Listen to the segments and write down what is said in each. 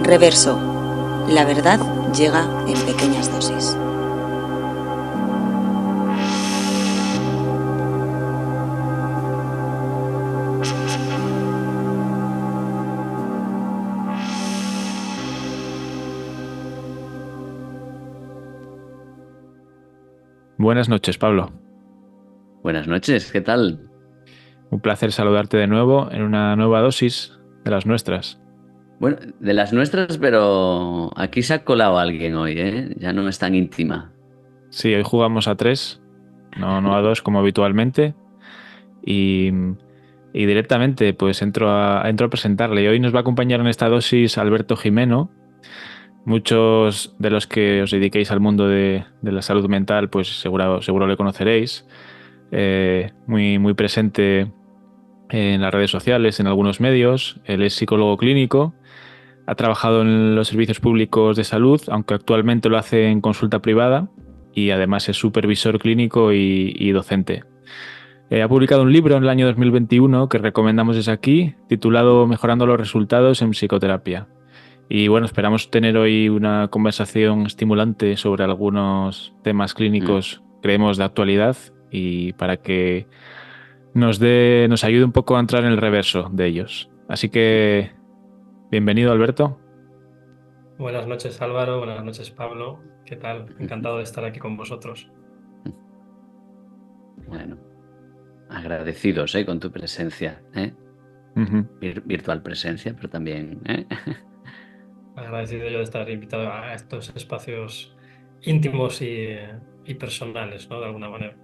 Reverso. La verdad llega en pequeñas dosis. Buenas noches, Pablo. Buenas noches, ¿qué tal? Un placer saludarte de nuevo en una nueva dosis de las nuestras. Bueno, de las nuestras, pero aquí se ha colado alguien hoy, ¿eh? Ya no es tan íntima. Sí, hoy jugamos a tres, no a dos como habitualmente. Y, y directamente pues entro a presentarle. Y hoy nos va a acompañar en esta dosis Alberto Jimeno. Muchos de los que os dediquéis al mundo de la salud mental, pues seguro le conoceréis. Muy presente en las redes sociales, en algunos medios. Él es psicólogo clínico. Ha trabajado en los servicios públicos de salud, aunque actualmente lo hace en consulta privada, y además es supervisor clínico y docente. Ha publicado un libro en el año 2021 que recomendamos desde aquí, titulado Mejorando los resultados en psicoterapia. Y bueno, esperamos tener hoy una conversación estimulante sobre algunos temas Mm. clínicos, creemos, de actualidad, y para que nos ayude un poco a entrar en el reverso de ellos. Así que, bienvenido, Alberto. Buenas noches, Álvaro. Buenas noches, Pablo. ¿Qué tal? Encantado de estar aquí con vosotros. Bueno, agradecidos, con tu presencia, ¿eh? Ujú. Virtual presencia, pero también, ¿eh? Agradecido yo de estar invitado a estos espacios íntimos y personales, ¿no? De alguna manera.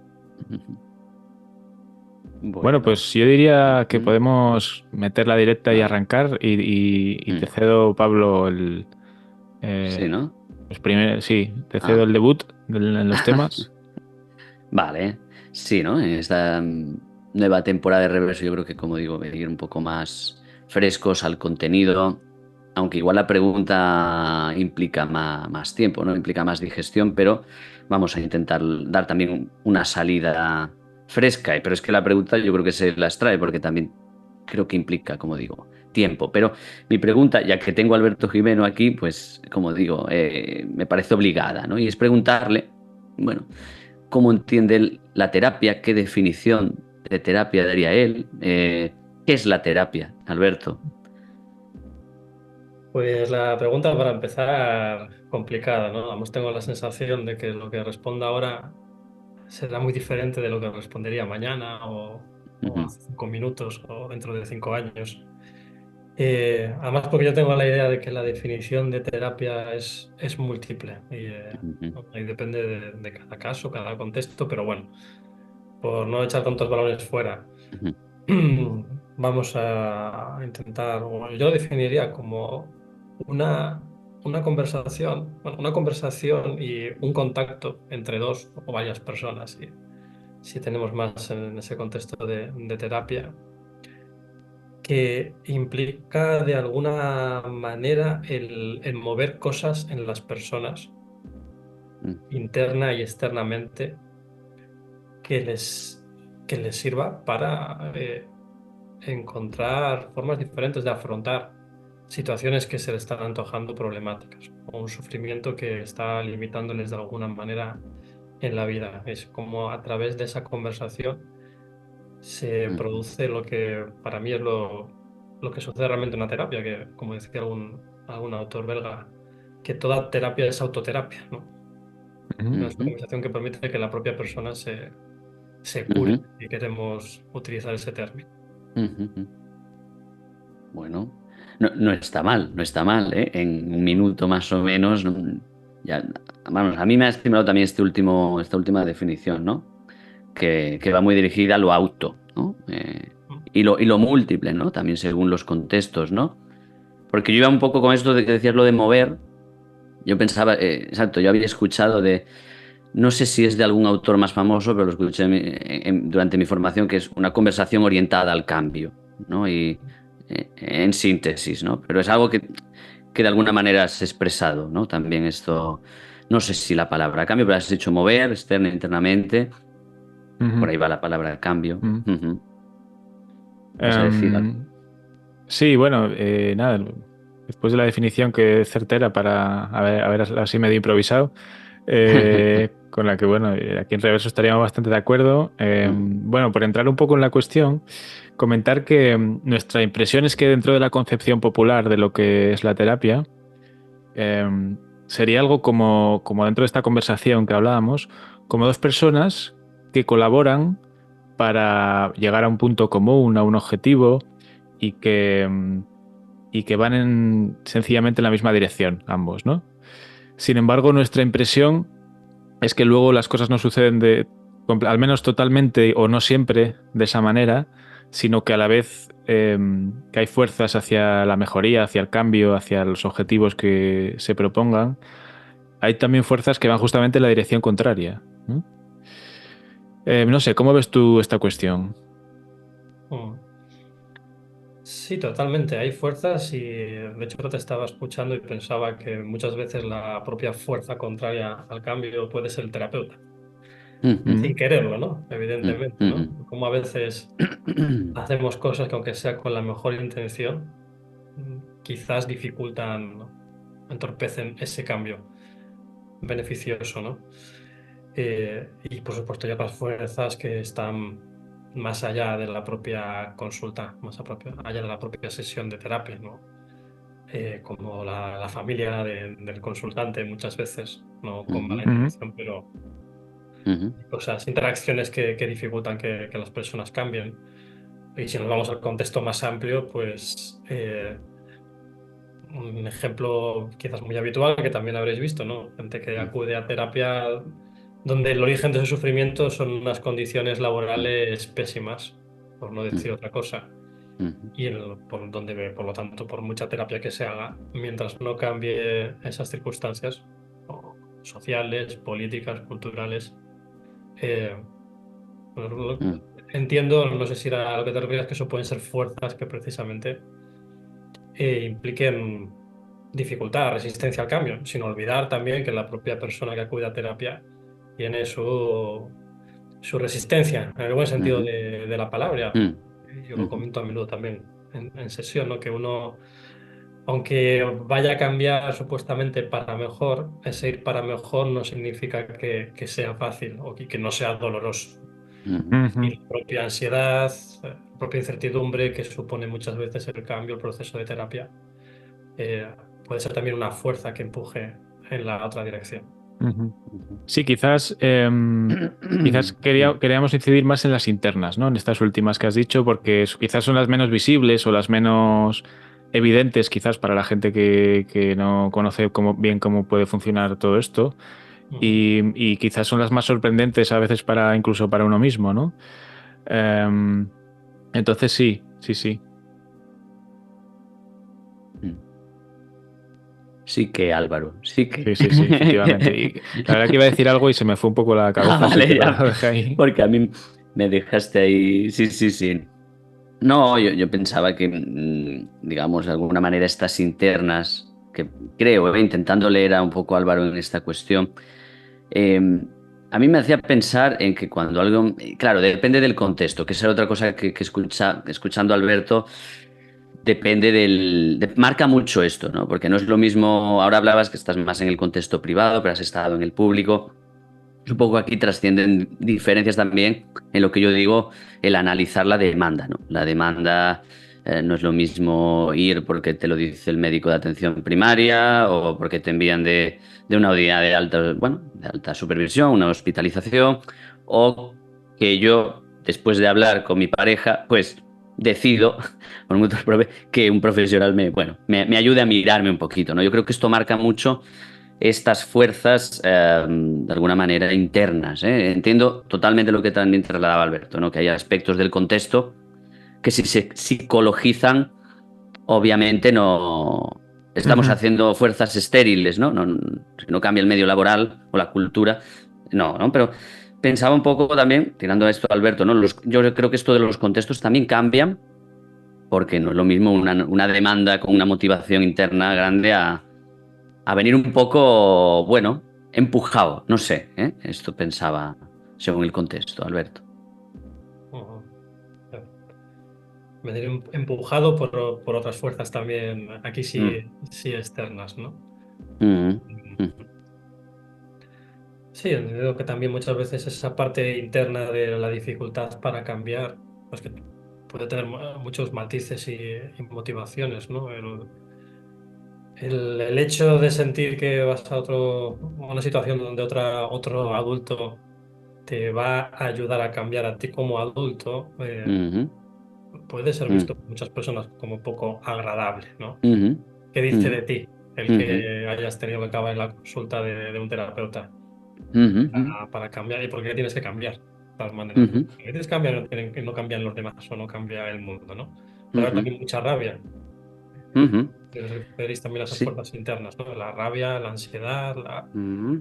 Bueno, Bueno. pues yo diría que Mm. podemos meter la directa y Vale. arrancar y te Mm. cedo, Pablo, Sí, eh, ¿no? sí, te cedo Ah. el debut en los temas. Vale, sí, ¿no? En esta nueva temporada de Reverso yo creo que, como digo, venir un poco más frescos al contenido, aunque igual la pregunta implica más tiempo, ¿no? Implica más digestión, pero vamos a intentar dar también una salida fresca. Pero es que la pregunta yo creo que se las trae porque también creo que implica, como digo, tiempo. Pero mi pregunta, ya que tengo a Alberto Jimeno aquí, pues, como digo, me parece obligada, ¿no? Y es preguntarle, bueno, cómo entiende él la terapia, qué definición de terapia daría él, qué es la terapia, Alberto. Pues la pregunta para empezar, complicada, ¿no? Además tengo la sensación de que lo que responda ahora será muy diferente de lo que respondería mañana o Ujú, hace 5 minutos o dentro de 5 años. Además, porque yo tengo la idea de que la definición de terapia es múltiple ujú, y depende de cada caso, cada contexto, pero bueno, por no echar tantos balones fuera, ujú, vamos a intentar, bueno, yo lo definiría como una, una conversación, bueno, una conversación y un contacto entre dos o varias personas, si tenemos más en ese contexto de terapia que implica de alguna manera el mover cosas en las personas, ujú, interna y externamente, que les, que les sirva para encontrar formas diferentes de afrontar situaciones que se les están antojando problemáticas o un sufrimiento que está limitándoles de alguna manera en la vida. Es como a través de esa conversación se ujú, produce lo que para mí es lo que sucede realmente en una terapia, que como decía algún autor belga, que toda terapia es autoterapia, ¿no? Ujú. Es una ujú, conversación que permite que la propia persona se cure, ujú, y queremos utilizar ese término. ujú, ujú. Bueno, no está mal, no está mal, ¿eh? En un minuto más o menos, ya, vamos, a mí me ha estimulado también esta última definición, ¿no? Que va muy dirigida a lo auto, ¿no? Y lo múltiple, ¿no? También según los contextos, ¿no? Porque yo iba un poco con esto de que decías lo de mover. Yo pensaba, exacto, yo había escuchado no sé si es de algún autor más famoso, pero lo escuché durante mi formación, que es una conversación orientada al cambio, ¿no? Y en síntesis, ¿no? Pero es algo que de alguna manera has expresado, ¿no? También esto, no sé si la palabra cambio, pero has dicho mover, externa, internamente, por Ujú. ahí va la palabra cambio. Ujú. Ujú. ¿Vas a decir algo? Em, sí, bueno, nada. después de la definición que es certera para, a ver, así medio improvisado, con la que, bueno, aquí en Reverso estaríamos bastante de acuerdo. Bueno, por entrar un poco en la cuestión, comentar que nuestra impresión es que dentro de la concepción popular de lo que es la terapia, sería algo como dentro de esta conversación que hablábamos, como dos personas que colaboran para llegar a un punto común, a un objetivo y que van sencillamente en la misma dirección, ambos, ¿no? Sin embargo, nuestra impresión es que luego las cosas no suceden al menos totalmente o no siempre de esa manera, sino que a la vez que hay fuerzas hacia la mejoría, hacia el cambio, hacia los objetivos que se propongan, hay también fuerzas que van justamente en la dirección contraria, ¿no? No sé, ¿cómo ves tú esta cuestión? Mm. Sí, totalmente. Hay fuerzas y de hecho te estaba escuchando y pensaba que muchas veces la propia fuerza contraria al cambio puede ser el terapeuta, sin quererlo, ¿no? Evidentemente, ¿no? Como a veces hacemos cosas que aunque sea con la mejor intención, quizás dificultan, ¿no? Entorpecen ese cambio beneficioso, ¿no? Y por supuesto hay otras fuerzas que están más allá de la propia consulta, allá de la propia sesión de terapia, ¿no? Como la familia del consultante muchas veces, no con mala intención, pero hay cosas, interacciones que dificultan que las personas cambien. Y si nos vamos al contexto más amplio, pues un ejemplo quizás muy habitual que también habréis visto, ¿no? Gente que acude a terapia donde el origen de su sufrimiento son unas condiciones laborales pésimas, por no decir otra cosa. Y por lo tanto, por mucha terapia que se haga, mientras no cambie esas circunstancias sociales, políticas, culturales, eh, pues entiendo, no sé si era a lo que te refieres, que eso pueden ser fuerzas que precisamente impliquen dificultad, resistencia al cambio, sin olvidar también que la propia persona que acude a terapia tiene su resistencia, en el buen sentido de la palabra. Yo lo comento a menudo también en sesión, ¿no? Que uno, aunque vaya a cambiar supuestamente para mejor, ese ir para mejor no significa que sea fácil o que no sea doloroso. Y la propia ansiedad, la propia incertidumbre que supone muchas veces el cambio, el proceso de terapia, puede ser también una fuerza que empuje en la otra dirección. Sí, quizás queríamos incidir más en las internas, ¿no? En estas últimas que has dicho, porque quizás son las menos visibles o las menos evidentes, quizás para la gente que no conoce bien cómo puede funcionar todo esto. Y quizás son las más sorprendentes a veces incluso para uno mismo, ¿no? Entonces sí. Sí que, Álvaro, sí que. Sí, efectivamente. Y la verdad que iba a decir algo y se me fue un poco la cabeza, así Vale, que ya. lo dejé ahí. Porque a mí me dejaste ahí. Sí. No, yo pensaba que, digamos, de alguna manera estas internas, que creo, intentando leer a un poco a Álvaro en esta cuestión, eh, a mí me hacía pensar en que cuando algo, claro, depende del contexto, que esa era otra cosa que escuchando a Alberto, depende marca mucho esto, ¿no? Porque no es lo mismo, ahora hablabas que estás más en el contexto privado, pero has estado en el público. Supongo que aquí trascienden diferencias también en lo que yo digo, el analizar la demanda, ¿no? La demanda no es lo mismo ir porque te lo dice el médico de atención primaria o porque te envían de una unidad de alta, bueno, de alta supervisión, una hospitalización, o que yo, después de hablar con mi pareja, pues decido, por muchos que un profesional me ayude a mirarme un poquito, ¿no? Yo creo que esto marca mucho estas fuerzas de alguna manera internas, ¿eh? Entiendo totalmente lo que también trasladaba Alberto, ¿no? Que hay aspectos del contexto que si se psicologizan, obviamente no estamos haciendo fuerzas estériles, ¿no? Si no cambia el medio laboral o la cultura, no, pero pensaba un poco también, tirando a esto Alberto, ¿no? Yo creo que esto de los contextos también cambian porque no es lo mismo una demanda con una motivación interna grande a venir un poco, bueno, empujado, no sé, ¿eh? Esto pensaba según el contexto, Alberto. Ujú. venir empujado por otras fuerzas también, aquí sí, sí externas, ¿no? Mm, mm, Sí, entiendo que también muchas veces esa parte interna de la dificultad para cambiar, pues que puede tener muchos matices y motivaciones, ¿no? El hecho de sentir que vas a una situación donde otro adulto te va a ayudar a cambiar a ti como adulto, mm, puede ser mm, visto por muchas personas como poco agradable, ¿no? mm, ¿Qué dice mm, de ti el mm, que hayas tenido que acabar en la consulta de un terapeuta mm, para cambiar? ¿Y por qué tienes que cambiar? De todas maneras, ¿no? mm, ¿Por qué tienes que cambiar? No cambian los demás o no cambia el mundo, ¿no? Puede haber mm, también mucha rabia. mm. Veréis también esas Sí. fuerzas internas, ¿no? La rabia, la ansiedad, Mm.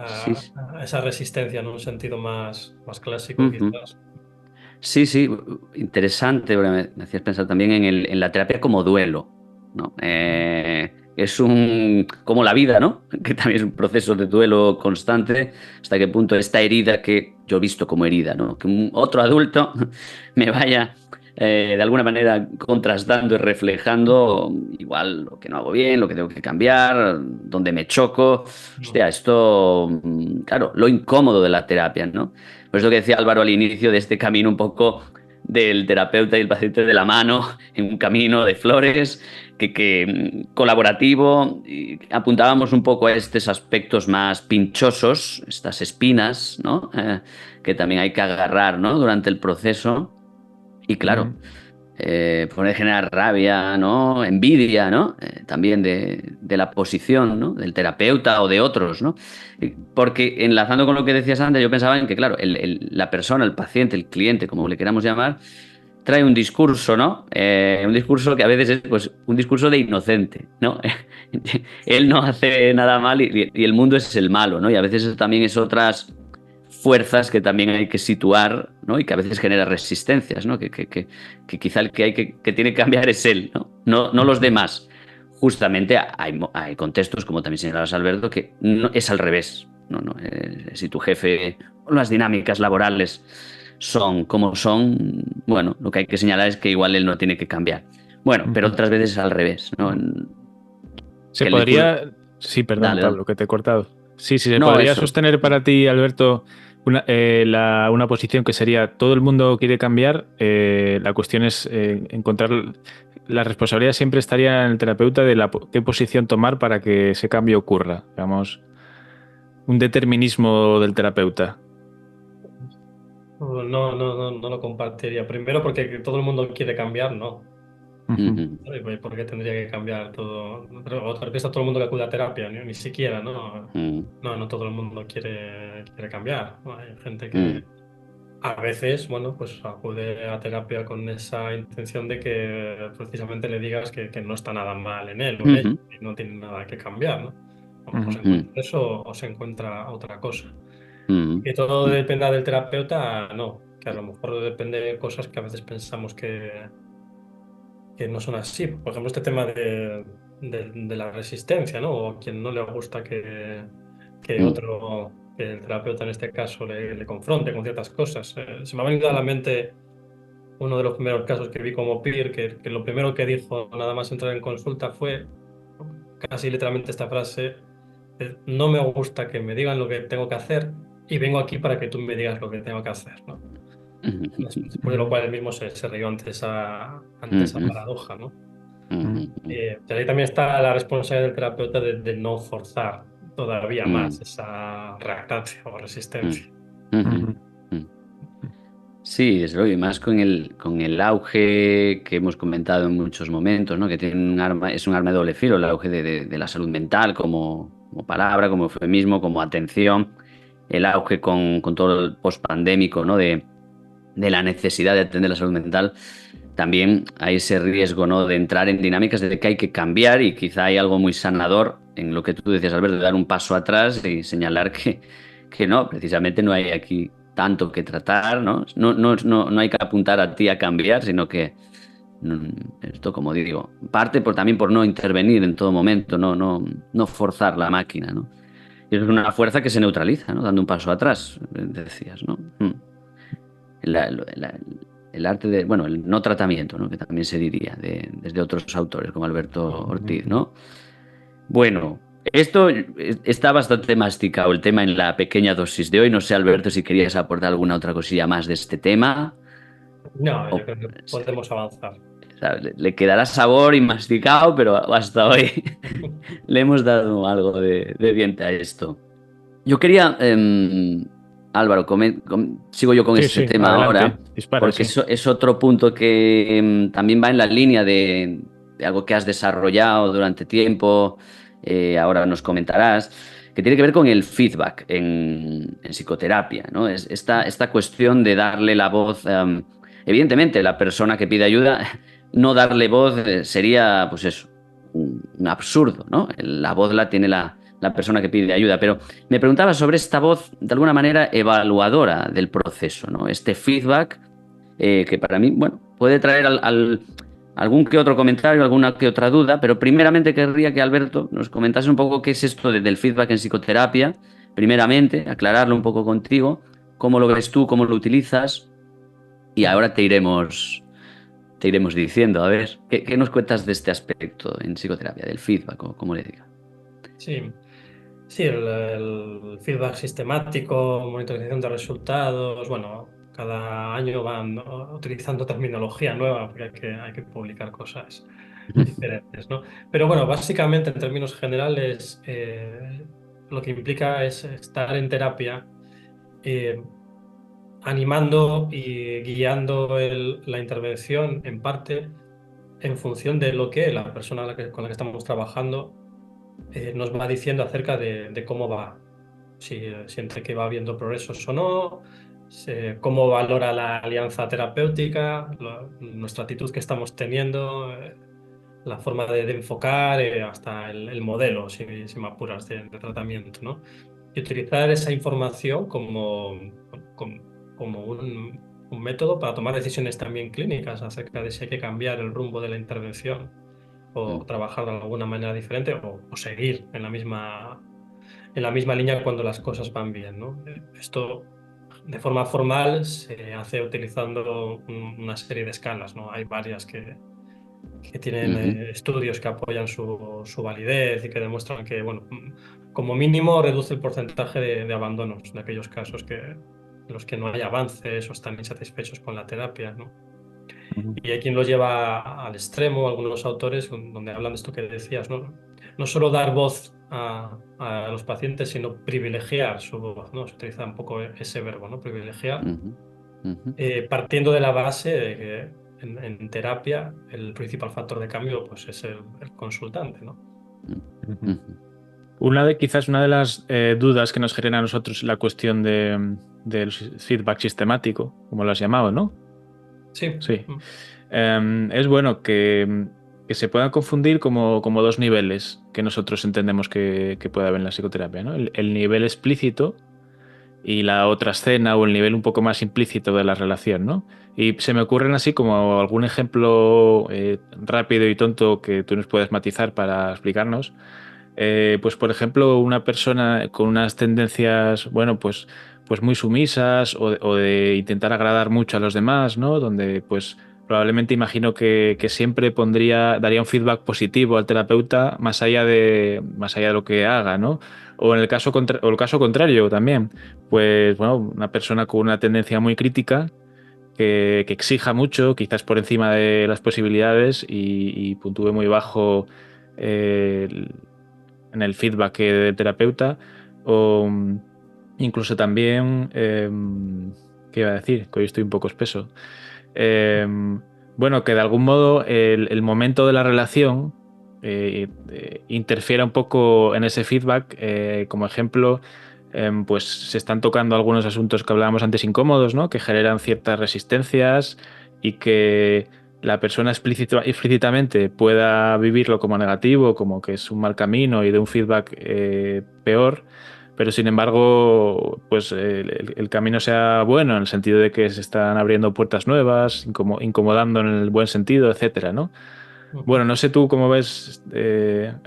Sí, sí. esa resistencia en un sentido más clásico, Ujú. quizás. Sí, sí, interesante, porque me hacías pensar también en la terapia como duelo, ¿no? Es como la vida, ¿no? Que también es un proceso de duelo constante, hasta qué punto esta herida que yo he visto como herida, ¿no? Que un otro adulto me vaya de alguna manera contrastando y reflejando igual lo que no hago bien, lo que tengo que cambiar, donde me choco. No, Hostia, esto, claro, lo incómodo de la terapia, ¿no? Por eso que decía Álvaro al inicio de este camino un poco del terapeuta y el paciente de la mano, en un camino de flores, colaborativo, y apuntábamos un poco a estos aspectos más pinchosos, estas espinas, ¿no? Que también hay que agarrar, ¿no? Durante el proceso. Y claro, Ujú. puede generar rabia, ¿no? Envidia, ¿no? También de la posición, ¿no? Del terapeuta o de otros, ¿no? Porque enlazando con lo que decías antes, yo pensaba en que, claro, la persona, el paciente, el cliente, como le queramos llamar, trae un discurso, ¿no? Un discurso que a veces es, pues, un discurso de inocente, ¿no? Él no hace nada mal y el mundo es el malo, ¿no? Y a veces eso también es otras fuerzas que también hay que situar, ¿no? Y que a veces genera resistencias, ¿no? Que quizá el que que tiene que cambiar es él, ¿no? No los demás. Justamente hay contextos, como también señalabas, Alberto, que no, es al revés. No, si tu jefe o las dinámicas laborales son como son, bueno, lo que hay que señalar es que igual él no tiene que cambiar. Bueno, pero Ujú. otras veces es al revés, ¿no? Se Que el discurso... podría, sí, perdón, Dale, dale. Pablo, que te he cortado. Sí, sí, se No, podría eso. sostener para ti, Alberto, una posición que sería todo el mundo quiere cambiar. La cuestión es encontrar la responsabilidad siempre estaría en el terapeuta de qué posición tomar para que ese cambio ocurra. Digamos, un determinismo del terapeuta. no lo compartiría. Primero porque todo el mundo quiere cambiar, ¿no? Ujú. Ujú, ¿Por qué tendría que cambiar todo? Pero otra vez todo el mundo que acude a terapia, ni siquiera, ¿no? ujú, No todo el mundo quiere cambiar, ¿no? Hay gente ujú, que a veces, bueno, pues acude a terapia con esa intención de que precisamente le digas que no está nada mal en él o en ella ujú, y no tiene nada que cambiar, ¿no? O se Ujú. encuentra eso o se encuentra otra cosa. ujú, Que todo ujú, dependa del terapeuta, no, que a lo mejor depende de cosas que a veces pensamos que no son así. Por ejemplo, este tema de la resistencia, ¿no? O a quien no le gusta ujú, que el terapeuta en este caso le confronte con ciertas cosas. Se me ha venido a la mente uno de los primeros casos que vi como peer, que lo primero que dijo nada más entrar en consulta fue casi literalmente esta frase, no me gusta que me digan lo que tengo que hacer y vengo aquí para que tú me digas lo que tengo que hacer, ¿no? Después de lo cual él mismo se rió ante esa ujú, paradoja, ¿no? ujú, Pero ahí también está la responsabilidad del terapeuta de no forzar todavía ujú, más esa reactancia o ujú, resistencia. ujú, Ujú. ujú. Sí, desde luego, y más con el auge que hemos comentado en muchos momentos, ¿no? Que tiene es un arma de doble filo, el auge de la salud mental como palabra, como eufemismo, como atención, el auge con todo el pospandémico, ¿no? De la necesidad de atender la salud mental, también hay ese riesgo, ¿no? De entrar en dinámicas de que hay que cambiar y quizá hay algo muy sanador en lo que tú decías, Alberto, de dar un paso atrás y señalar que no, precisamente no hay aquí tanto que tratar, ¿no? No hay que apuntar a ti a cambiar, sino que esto, como digo, parte también por no intervenir en todo momento, no forzar la máquina, ¿no? Y eso es una fuerza que se neutraliza, ¿no? Dando un paso atrás, decías, ¿no? La- la- el arte de, bueno, el no tratamiento, ¿no? Que también se diría desde otros autores como Alberto Ortiz, ¿no? Bueno, esto está bastante masticado el tema en la pequeña dosis de hoy. No sé, Alberto, si querías aportar alguna otra cosilla más de este tema. No, yo O, creo que podemos avanzar. o sea, le quedará sabor y masticado, pero hasta hoy le hemos dado algo de diente a esto. Yo quería, Álvaro, sigo yo con Sí, este sí, tema ahora, adelante, dispara, porque sí. eso es otro punto que también va en la línea de algo que has desarrollado durante tiempo, ahora nos comentarás, que tiene que ver con el feedback en psicoterapia, ¿no? Es esta cuestión de darle la voz, evidentemente, la persona que pide ayuda, no darle voz sería, pues eso, un absurdo, ¿no? La voz la tiene la persona que pide ayuda, pero me preguntaba sobre esta voz, de alguna manera, evaluadora del proceso, ¿no? Este feedback que para mí, bueno, puede traer algún que otro comentario, alguna que otra duda, pero primeramente querría que Alberto nos comentase un poco qué es esto del feedback en psicoterapia, primeramente, aclararlo un poco contigo, cómo lo ves tú, cómo lo utilizas, y ahora te iremos diciendo, a ver, ¿qué nos cuentas de este aspecto en psicoterapia, del feedback, o como le diga? Sí, sí, el feedback sistemático, monitorización de resultados, bueno, cada año van, ¿no?, utilizando terminología nueva porque hay que publicar cosas diferentes, ¿no? Pero bueno, básicamente en términos generales, lo que implica es estar en terapia, eh, animando y guiando la intervención en parte en función de lo que la persona con la que estamos trabajando nos va diciendo acerca de cómo va, si siente que va habiendo progresos o no, cómo valora la alianza terapéutica, nuestra actitud que estamos teniendo, la forma de enfocar, hasta el modelo, si me apuras, de tratamiento, ¿no? Y utilizar esa información como, como un método para tomar decisiones también clínicas acerca de si hay que cambiar el rumbo de la intervención o trabajar de alguna manera diferente o seguir en la misma línea cuando las cosas van bien, ¿no? Esto de forma formal se hace utilizando una serie de escalas, ¿no? Hay varias que tienen Ujú, estudios que apoyan su validez y que demuestran que, bueno, como mínimo reduce el porcentaje de abandonos de aquellos casos en los que no hay avances o están insatisfechos con la terapia, ¿no? Ujú. Y hay quien lo lleva al extremo, algunos autores, donde hablan de esto que decías, ¿no? No solo dar voz a los pacientes, sino privilegiar su voz, ¿no? Se utiliza un poco ese verbo, ¿no? Privilegiar, ujú, ujú, partiendo de la base de que en terapia el principal factor de cambio pues, es el consultante, ¿no? Ujú. ujú, Quizás una de las dudas que nos genera a nosotros la cuestión del feedback sistemático, como lo has llamado, ¿no? Sí. Sí. Es bueno que se puedan confundir como dos niveles que nosotros entendemos que puede haber en la psicoterapia, ¿no? El nivel explícito y la otra escena o el nivel un poco más implícito de la relación, ¿no? Y se me ocurren así como algún ejemplo rápido y tonto que tú nos puedes matizar para explicarnos. Pues por ejemplo, una persona con unas tendencias, bueno, pues muy sumisas o de intentar agradar mucho a los demás, ¿no? Donde pues probablemente imagino que siempre daría un feedback positivo al terapeuta más allá de lo que haga, ¿no? O en o el caso contrario también, pues bueno, una persona con una tendencia muy crítica que exija mucho, quizás por encima de las posibilidades y puntúe muy bajo eh, en el feedback del terapeuta o incluso también, ¿qué iba a decir? Que hoy estoy un poco espeso. Eh, bueno, que de algún modo el momento de la relación interfiera un poco en ese feedback. Como ejemplo, pues se están tocando algunos asuntos que hablábamos antes incómodos, ¿no? Que generan ciertas resistencias y que la persona explícitamente pueda vivirlo como negativo, como que es un mal camino y de un feedback peor, pero sin embargo, pues el camino sea bueno en el sentido de que se están abriendo puertas nuevas, incomodando en el buen sentido, etcétera, ¿no? Bueno, Ujú. no sé tú cómo ves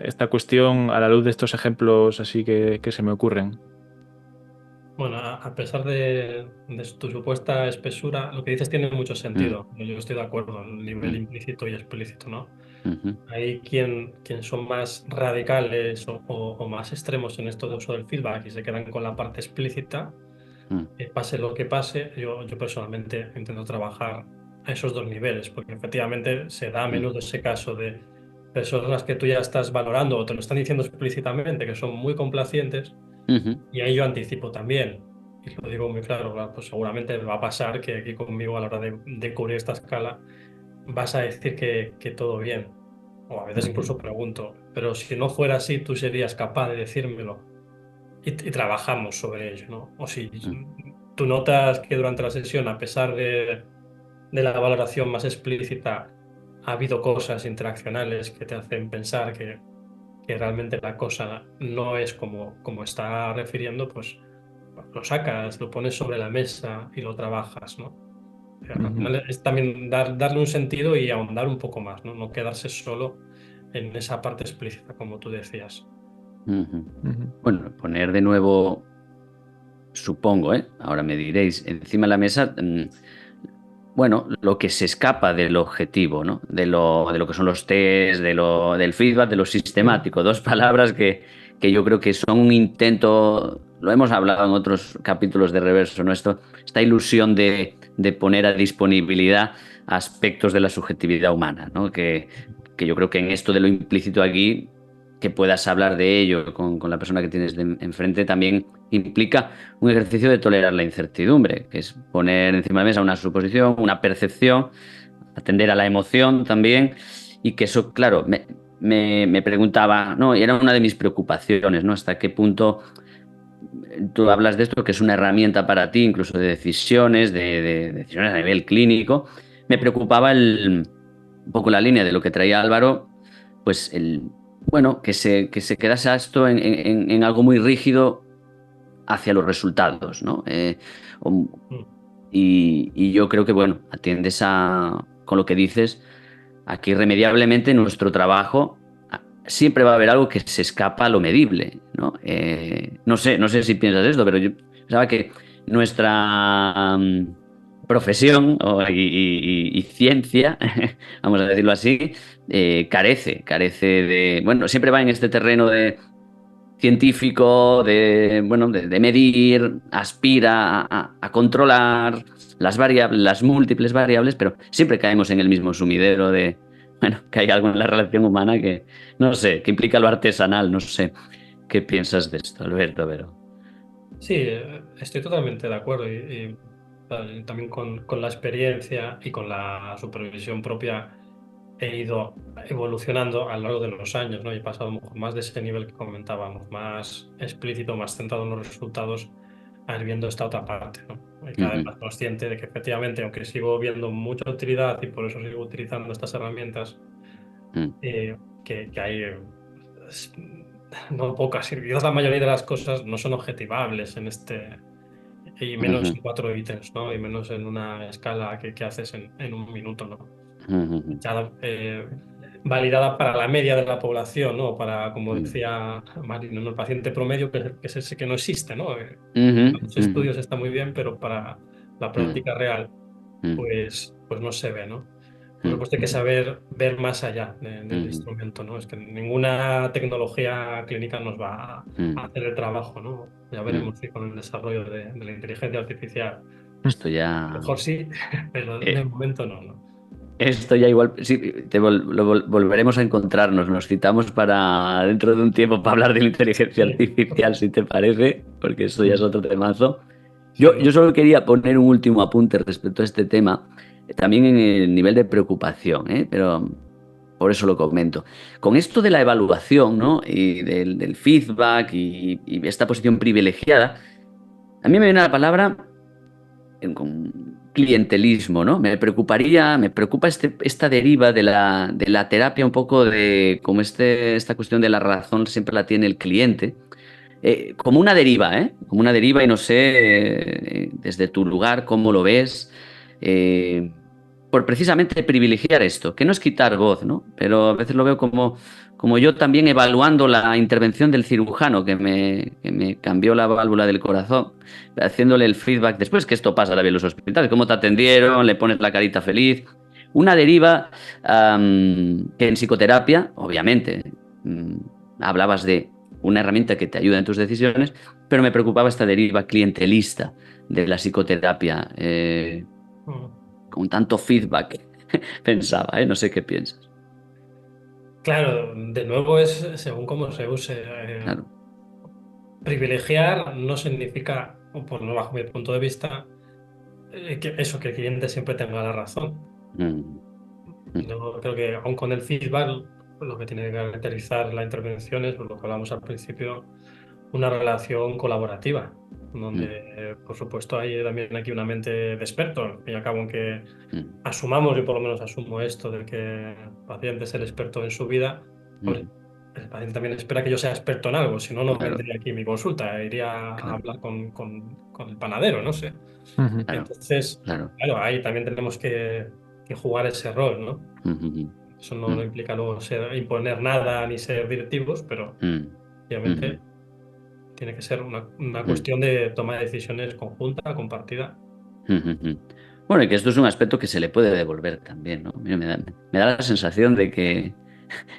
esta cuestión a la luz de estos ejemplos así que se me ocurren. Bueno, a pesar de tu supuesta espesura, lo que dices tiene mucho Mm, sentido. Yo estoy de acuerdo, el nivel mm, implícito y explícito, ¿no? ujú, Hay quien son más radicales o más extremos en esto de uso del feedback y se quedan con la parte explícita. mm, Pase lo que pase, yo personalmente intento trabajar a esos dos niveles, porque efectivamente se da a mm, menudo ese caso de personas que tú ya estás valorando o te lo están diciendo explícitamente, que son muy complacientes, ujú, y ahí yo anticipo también, y lo digo muy claro, claro, pues seguramente va a pasar que aquí conmigo a la hora de cubrir esta escala vas a decir que todo bien, o a veces incluso pregunto, pero si no fuera así, tú serías capaz de decírmelo y trabajamos sobre ello, ¿no? O si mm, tú notas que durante la sesión, a pesar de la valoración más explícita, ha habido cosas interaccionales que te hacen pensar que realmente la cosa no es como está refiriendo, pues lo sacas, lo pones sobre la mesa y lo trabajas, ¿no? Al Ujú, final es también darle un sentido y ahondar un poco más, ¿no? No quedarse solo en esa parte explícita, como tú decías. ujú. ujú, Bueno, poner de nuevo, supongo, ¿eh? Ahora me diréis, encima de la mesa, bueno, lo que se escapa del objetivo, ¿no? De lo que son los test, del feedback, de lo Mm. sistemático. Dos palabras que yo creo que son un intento, lo hemos hablado en otros capítulos de Reverso, ¿no? Esta ilusión de poner a disponibilidad aspectos de la subjetividad humana, ¿no? Que yo creo que en esto de lo implícito aquí, que puedas hablar de ello con la persona que tienes enfrente, también implica un ejercicio de tolerar la incertidumbre, que es poner encima de la mesa una suposición, una percepción, atender a la emoción también, y que eso, claro, me preguntaba, ¿no? Y era una de mis preocupaciones, ¿no? Hasta qué punto tú hablas de esto, que es una herramienta para ti, incluso de decisiones, de decisiones a nivel clínico. Me preocupaba un poco la línea de lo que traía Álvaro, pues bueno, que se quedase esto en algo muy rígido hacia los resultados, ¿no? O- Mm. y yo creo que, bueno, con lo que dices, aquí irremediablemente nuestro trabajo siempre va a haber algo que se escapa a lo medible, ¿no? No sé si piensas esto, pero yo pensaba que nuestra profesión y ciencia, vamos a decirlo así, carece de, bueno, siempre va en este terreno de científico bueno, de medir, aspira a controlar las variables, las múltiples variables, pero siempre caemos en el mismo sumidero de, bueno, que hay algo en la relación humana que, no sé, que implica lo artesanal, no sé. ¿Qué piensas de esto, Alberto? Pero... Sí, estoy totalmente de acuerdo también con la experiencia y con la supervisión propia he ido evolucionando a lo largo de los años, ¿no? Y he pasado a lo mejor más de ese nivel que comentábamos, más explícito, más centrado en los resultados, a ir viendo esta otra parte, ¿no? Y cada vez Ujú, más consciente de que efectivamente, aunque sigo viendo mucha utilidad y por eso sigo utilizando estas herramientas, mm, que hay es- no pocas, y quizás la mayoría de las cosas no son objetivables en y menos ujú, en 4 ítems, ¿no? Y menos en una escala que haces en un minuto, ¿no? ujú, Ya, validada para la media de la población, ¿no? Para, como ujú, decía Marino, ¿no? El paciente promedio, que es ese que no existe, ¿no? ujú, Los ujú, estudios está muy bien, pero para la ujú, práctica real, ujú, pues no se ve, ¿no? Por ujú, supuesto hay que saber ver más allá del ujú, instrumento, ¿no? Es que ninguna tecnología clínica nos va ujú, a hacer el trabajo, ¿no? Ya ujú. veremos si con el desarrollo de la inteligencia artificial, Esto a lo ya... mejor sí, pero de eh, momento no, ¿no? Esto ya igual, sí, volveremos a encontrarnos. Nos citamos para dentro de un tiempo para hablar de la inteligencia Sí, artificial, si te parece, porque esto ya es otro temazo. sin Yo duda. solo quería poner un último apunte respecto a este tema, también en el nivel de preocupación, ¿eh? Pero por eso lo comento. Con esto de la evaluación, ¿no? Y del feedback y esta posición privilegiada, a mí me viene la palabra con clientelismo, ¿no? Me preocupa esta deriva de la terapia un poco de como esta cuestión de la razón siempre la tiene el cliente, como una deriva, ¿eh? Como una deriva y no sé, desde tu lugar, cómo lo ves. Eh, por precisamente privilegiar esto, que no es quitar voz, ¿no? Pero a veces lo veo como yo también evaluando la intervención del cirujano que me cambió la válvula del corazón, haciéndole el feedback después, que esto pasa también en los hospitales, cómo te atendieron, le pones la carita feliz. Una deriva que en psicoterapia, obviamente, hablabas de una herramienta que te ayuda en tus decisiones, pero me preocupaba esta deriva clientelista de la psicoterapia, con tanto feedback, pensaba, ¿eh? No sé qué piensas. Claro, de nuevo es según cómo se use. Claro. Privilegiar no significa, o por lo menos bajo mi punto de vista, que el cliente siempre tenga la razón. Mm, mm, Yo creo que aun con el feedback, lo que tiene que caracterizar la intervención es, pues, lo que hablamos al principio, una relación colaborativa, mm, donde, por supuesto, hay también aquí una mente de experto, al fin y al cabo, aunque mm, asumamos, yo por lo menos asumo esto, de que el paciente es el experto en su vida. Hombre, mm. el paciente también espera que yo sea experto en algo, si no, no Claro, vendría aquí a mi consulta, iría a claro, hablar con el panadero, no sé. Ujú. claro, Entonces, claro. claro, ahí también tenemos que jugar ese rol, ¿no? Mm, mm, Eso no mm, implica luego imponer nada ni ser directivos, pero mm, mm, obviamente tiene que ser una mm, cuestión de toma de decisiones conjunta, compartida. mm, mm. Bueno, y que esto es un aspecto que se le puede devolver también, ¿no? Mira, me da la sensación de que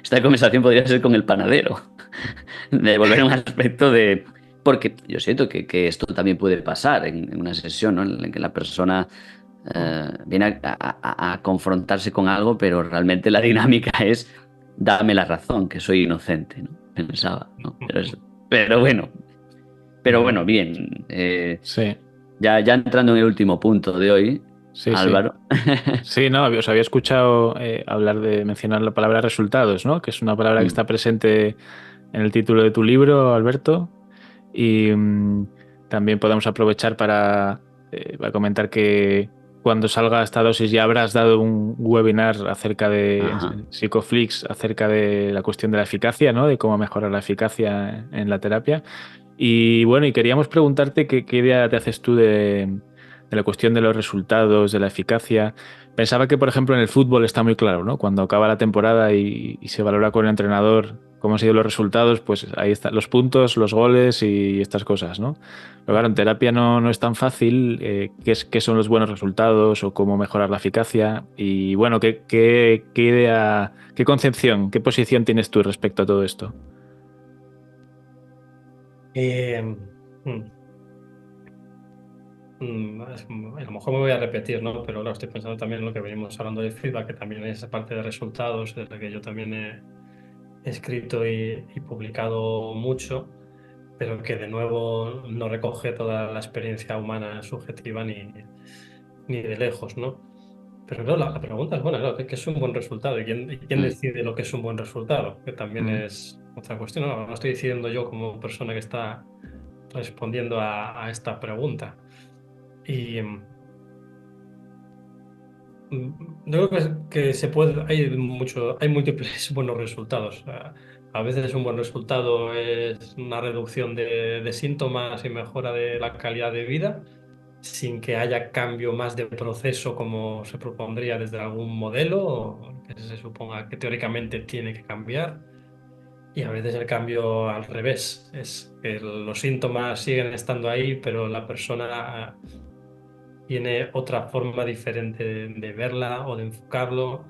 esta conversación podría ser con el panadero, de devolver un aspecto de... Porque yo siento que esto también puede pasar en una sesión, ¿no? En la que la persona Mm. viene a confrontarse con algo, pero realmente la dinámica es dame la razón, que soy inocente, ¿no? Pensaba, ¿no? Pero bueno, bien. Sí, Ya entrando en el último punto de hoy, sí, sí. Álvaro. Sí, no, os había escuchado mencionar la palabra resultados, ¿no? Que es una palabra que Mm, está presente en el título de tu libro, Alberto. Y también podemos aprovechar para comentar que cuando salga esta dosis ya habrás dado un webinar acerca ajá. en Psicoflix, acerca de la cuestión de la eficacia, ¿no? De cómo mejorar la eficacia en la terapia. Y bueno, y queríamos preguntarte qué idea te haces tú de la cuestión de los resultados, de la eficacia. Pensaba que, por ejemplo, en el fútbol está muy claro, ¿no? Cuando acaba la temporada y se valora con el entrenador cómo han sido los resultados, pues ahí están los puntos, los goles y estas cosas, ¿no? Pero claro, en terapia no es tan fácil qué son los buenos resultados o cómo mejorar la eficacia. Y bueno, qué idea, qué concepción, qué posición tienes tú respecto a todo esto? Eh, mm, a lo mejor me voy a repetir, ¿no? Pero ahora estoy pensando también en lo que venimos hablando de feedback, que también es parte de resultados, de la que yo también he escrito y publicado mucho, pero que de nuevo no recoge toda la experiencia humana subjetiva ni de lejos, ¿no? Pero claro, la pregunta es buena, claro, ¿qué es un buen resultado? ¿Y quién Mm, decide lo que es un buen resultado? Que también Mm. es otra cuestión. No estoy diciendo yo como persona que está respondiendo a esta pregunta. Y yo creo que se puede, hay múltiples buenos resultados. A veces un buen resultado es una reducción de síntomas y mejora de la calidad de vida, sin que haya cambio más de proceso como se propondría desde algún modelo, o que se suponga que teóricamente tiene que cambiar. Y a veces el cambio al revés, es que los síntomas siguen estando ahí, pero la persona tiene otra forma diferente de verla o de enfocarlo,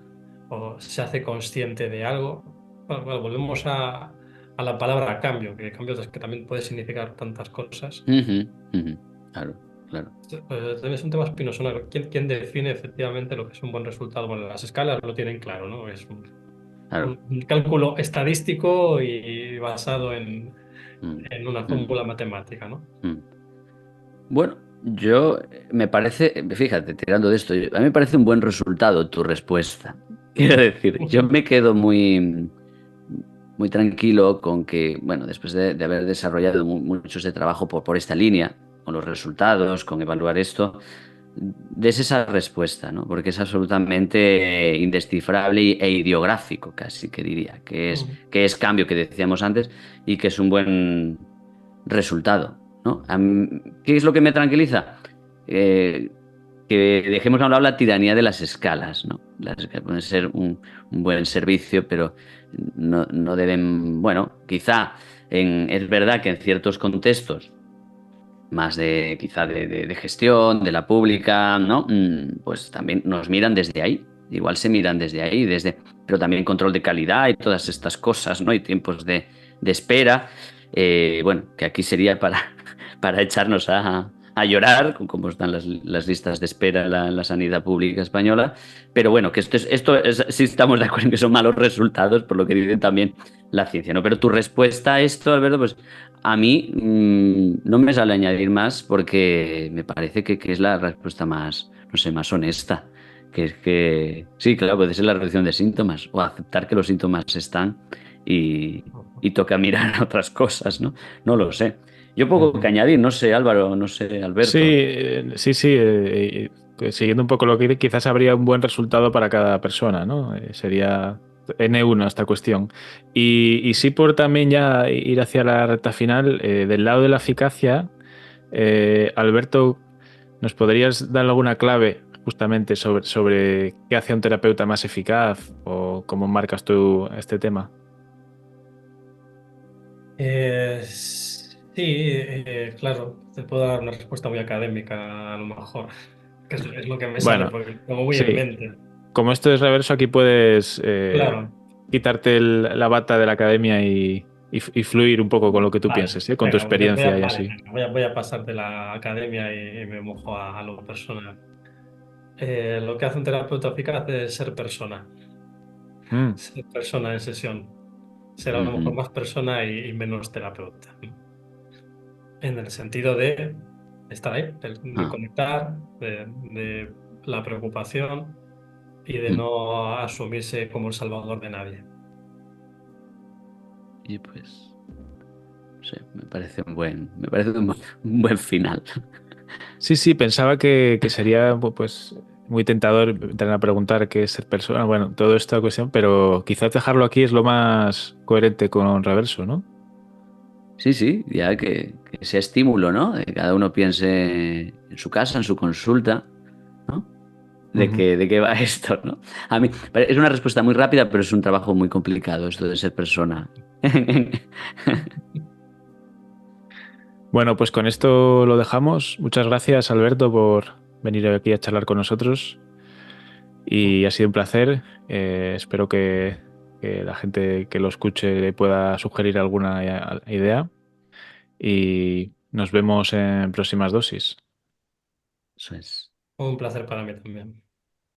o se hace consciente de algo. Bueno, volvemos a la palabra cambio, que cambio que también puede significar tantas cosas. ujú, ujú. Claro, claro, También es un tema espinoso, ¿no? ¿Quién define efectivamente lo que es un buen resultado? Bueno, las escalas lo tienen claro, ¿no? Es claro. un cálculo estadístico y basado Mm, en una mm, fórmula matemática, ¿no? mm. Bueno, yo me parece, fíjate, tirando de esto, a mí me parece un buen resultado tu respuesta. Quiero decir, yo me quedo muy tranquilo con que, bueno, después de haber desarrollado mucho ese trabajo por esta línea, con los resultados, con evaluar esto, des esa respuesta, ¿no? Porque es absolutamente indescifrable e ideográfico, casi que diría, Ujú. que es cambio que decíamos antes y que es un buen resultado, ¿no? ¿Qué es lo que me tranquiliza? Eh, que dejemos a un lado la tiranía de las escalas, ¿no? Las escalas pueden ser un buen servicio, pero no deben, bueno, quizá es verdad que en ciertos contextos más de quizá de gestión, de la pública, ¿no? Pues también nos miran desde ahí. Igual se miran desde ahí, pero también control de calidad y todas estas cosas, ¿no? Y tiempos de espera. Bueno, que aquí sería para echarnos a llorar, con cómo están las listas de espera en la sanidad pública española. Pero bueno, que sí estamos de acuerdo en que son malos resultados, por lo que dice también la ciencia, ¿no? Pero tu respuesta a esto, Alberto, pues a mí no me sale añadir más porque me parece que es la respuesta más, no sé, más honesta. Que es que, sí, claro, puede ser la reducción de síntomas o aceptar que los síntomas están y toca mirar otras cosas, ¿no? No lo sé. Yo poco que Ujú. añadir, no sé, Álvaro, no sé, Sí, Alberto. sí, que siguiendo un poco lo que dice, quizás habría un buen resultado para cada persona, ¿no? Sería N1 esta cuestión. Y sí, por también ya ir hacia la recta final, del lado de la eficacia, Alberto, ¿nos podrías dar alguna clave justamente sobre qué hace a un terapeuta más eficaz o cómo marcas tú este tema? Sí, claro, te puedo dar una respuesta muy académica a lo mejor, que es lo que me sale, Bueno, porque lo tengo muy en sí, mente. como esto es reverso, aquí puedes Claro, quitarte la bata de la academia y fluir un poco con lo que tú vale, pienses, ¿sí? Con tu venga, experiencia y vale, así. venga, voy a pasar de la academia y me mojo a lo personal. Lo que hace un terapeuta eficaz es Mm, ser persona en sesión, ser a lo mejor Ujú. más persona y menos terapeuta, ¿no? En el sentido de estar ahí, de Ah, conectar, de la preocupación y de mm. no asumirse como el salvador de nadie. Y pues, no sé, me parece un buen final. sí, sí, pensaba que sería pues muy tentador entrar a preguntar qué es ser persona, bueno, toda esta cuestión, pero quizás dejarlo aquí es lo más coherente con reverso, ¿no? Sí, sí, ya que sea estímulo, ¿no? De que cada uno piense en su casa, en su consulta, ¿no? Ujú. De qué va esto, ¿no? A mí es una respuesta muy rápida, pero es un trabajo muy complicado esto de ser persona. Bueno, pues con esto lo dejamos. Muchas gracias, Alberto, por venir aquí a charlar con nosotros. Y ha sido un placer. Espero que la gente que lo escuche le pueda sugerir alguna idea. Y nos vemos en próximas dosis. Eso es. Un placer para mí también.